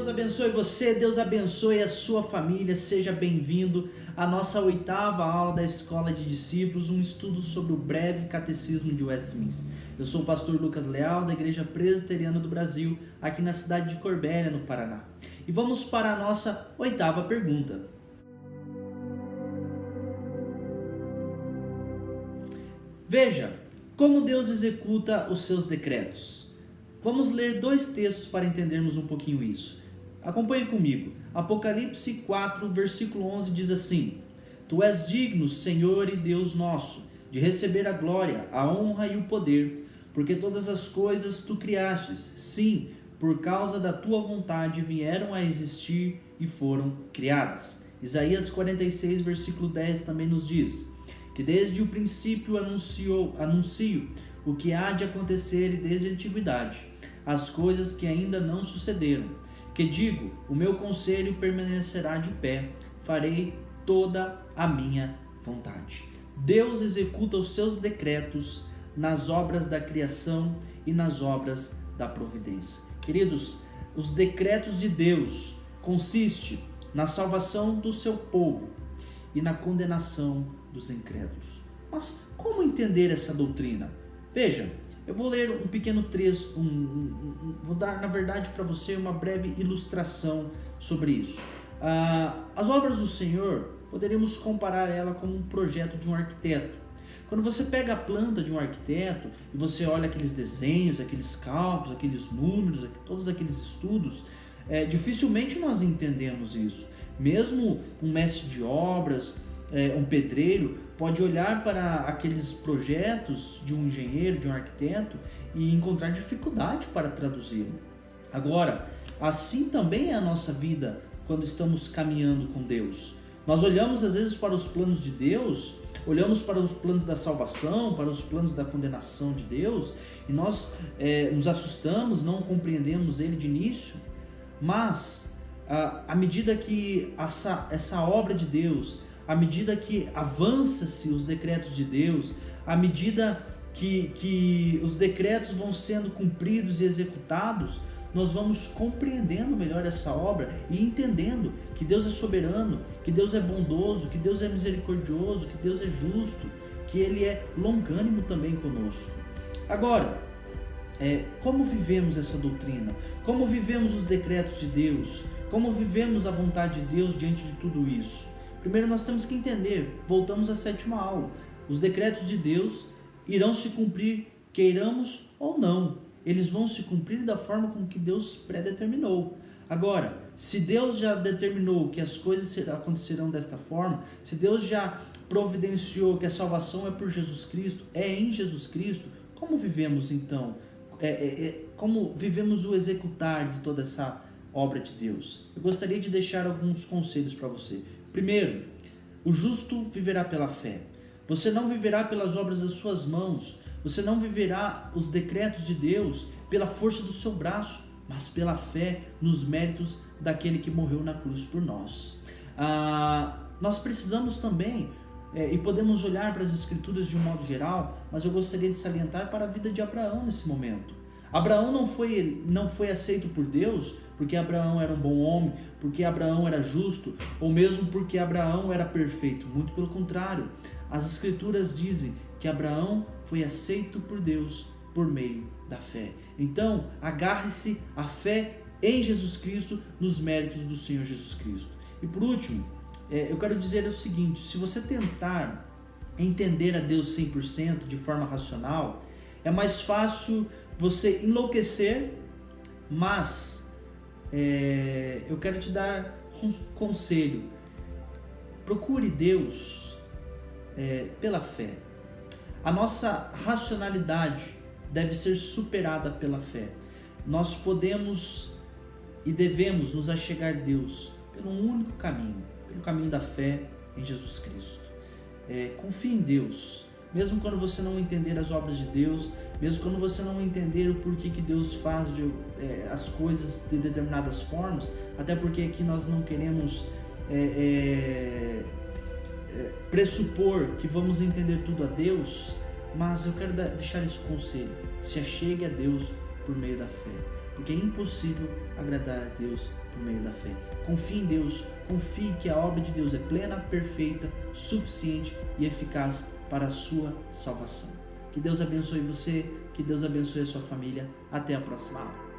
Deus abençoe você, Deus abençoe a sua família, seja bem-vindo à nossa 8ª aula da Escola de Discípulos, um estudo sobre o breve catecismo de Westminster. Eu sou o pastor Lucas Leal, da Igreja Presbiteriana do Brasil, aqui na cidade de Corbélia, no Paraná. E vamos para a nossa 8ª pergunta. Veja, como Deus executa os seus decretos. Vamos ler 2 textos para entendermos um pouquinho isso. Acompanhe comigo. Apocalipse 4, versículo 11 diz assim: Tu és digno, Senhor e Deus nosso, de receber a glória, a honra e o poder, porque todas as coisas tu criastes, sim, por causa da tua vontade vieram a existir e foram criadas. Isaías 46, versículo 10 também nos diz que desde o princípio anuncio o que há de acontecer e desde a antiguidade, as coisas que ainda não sucederam, que digo, o meu conselho permanecerá de pé, farei toda a minha vontade. Deus executa os seus decretos nas obras da criação e nas obras da providência. Queridos, os decretos de Deus consistem na salvação do seu povo e na condenação dos incrédulos. Mas como entender essa doutrina? Veja, eu vou ler um pequeno trecho, vou dar, na verdade, para você uma breve ilustração sobre isso. As obras do Senhor, poderíamos comparar ela com um projeto de um arquiteto. Quando você pega a planta de um arquiteto e você olha aqueles desenhos, aqueles cálculos, aqueles números, todos aqueles estudos, dificilmente nós entendemos isso. Mesmo um mestre de obras, um pedreiro, pode olhar para aqueles projetos de um engenheiro, de um arquiteto e encontrar dificuldade para traduzi-lo. Agora, assim também é a nossa vida quando estamos caminhando com Deus. Nós olhamos às vezes para os planos de Deus, olhamos para os planos da salvação, para os planos da condenação de Deus e nós nos assustamos, não compreendemos Ele de início, mas à medida que essa obra de Deus, à medida que avança-se os decretos de Deus, à medida que os decretos vão sendo cumpridos e executados, nós vamos compreendendo melhor essa obra e entendendo que Deus é soberano, que Deus é bondoso, que Deus é misericordioso, que Deus é justo, que Ele é longânimo também conosco. Agora, como vivemos essa doutrina? Como vivemos os decretos de Deus? Como vivemos a vontade de Deus diante de tudo isso? Primeiro nós temos que entender, voltamos à 7ª aula, os decretos de Deus irão se cumprir, queiramos ou não, eles vão se cumprir da forma como que Deus predeterminou. Agora, se Deus já determinou que as coisas acontecerão desta forma, se Deus já providenciou que a salvação é por Jesus Cristo, é em Jesus Cristo, como vivemos então? Como vivemos o executar de toda essa obra de Deus? Eu gostaria de deixar alguns conselhos para você. Primeiro, o justo viverá pela fé. Você não viverá pelas obras das suas mãos, você não viverá os decretos de Deus pela força do seu braço, mas pela fé nos méritos daquele que morreu na cruz por nós. Nós precisamos também, e podemos olhar para as Escrituras de um modo geral, mas eu gostaria de salientar para a vida de Abraão nesse momento. Abraão não foi aceito por Deus porque Abraão era um bom homem, porque Abraão era justo, ou mesmo porque Abraão era perfeito. Muito pelo contrário, as Escrituras dizem que Abraão foi aceito por Deus por meio da fé. Então, agarre-se à fé em Jesus Cristo, nos méritos do Senhor Jesus Cristo. E por último, eu quero dizer o seguinte: se você tentar entender a Deus 100% de forma racional, é mais fácil você enlouquecer, mas eu quero te dar um conselho. Procure Deus pela fé. A nossa racionalidade deve ser superada pela fé. Nós podemos e devemos nos achegar a Deus pelo único caminho, pelo caminho da fé em Jesus Cristo. Confie em Deus. Mesmo quando você não entender as obras de Deus, mesmo quando você não entender o porquê que Deus faz as coisas de determinadas formas, até porque aqui nós não queremos pressupor que vamos entender tudo a Deus, mas eu quero deixar esse conselho: se achegue a Deus por meio da fé, porque é impossível agradar a Deus por meio da fé. Confie em Deus, confie que a obra de Deus é plena, perfeita, suficiente e eficaz para a sua salvação. Que Deus abençoe você, que Deus abençoe a sua família. Até a próxima aula.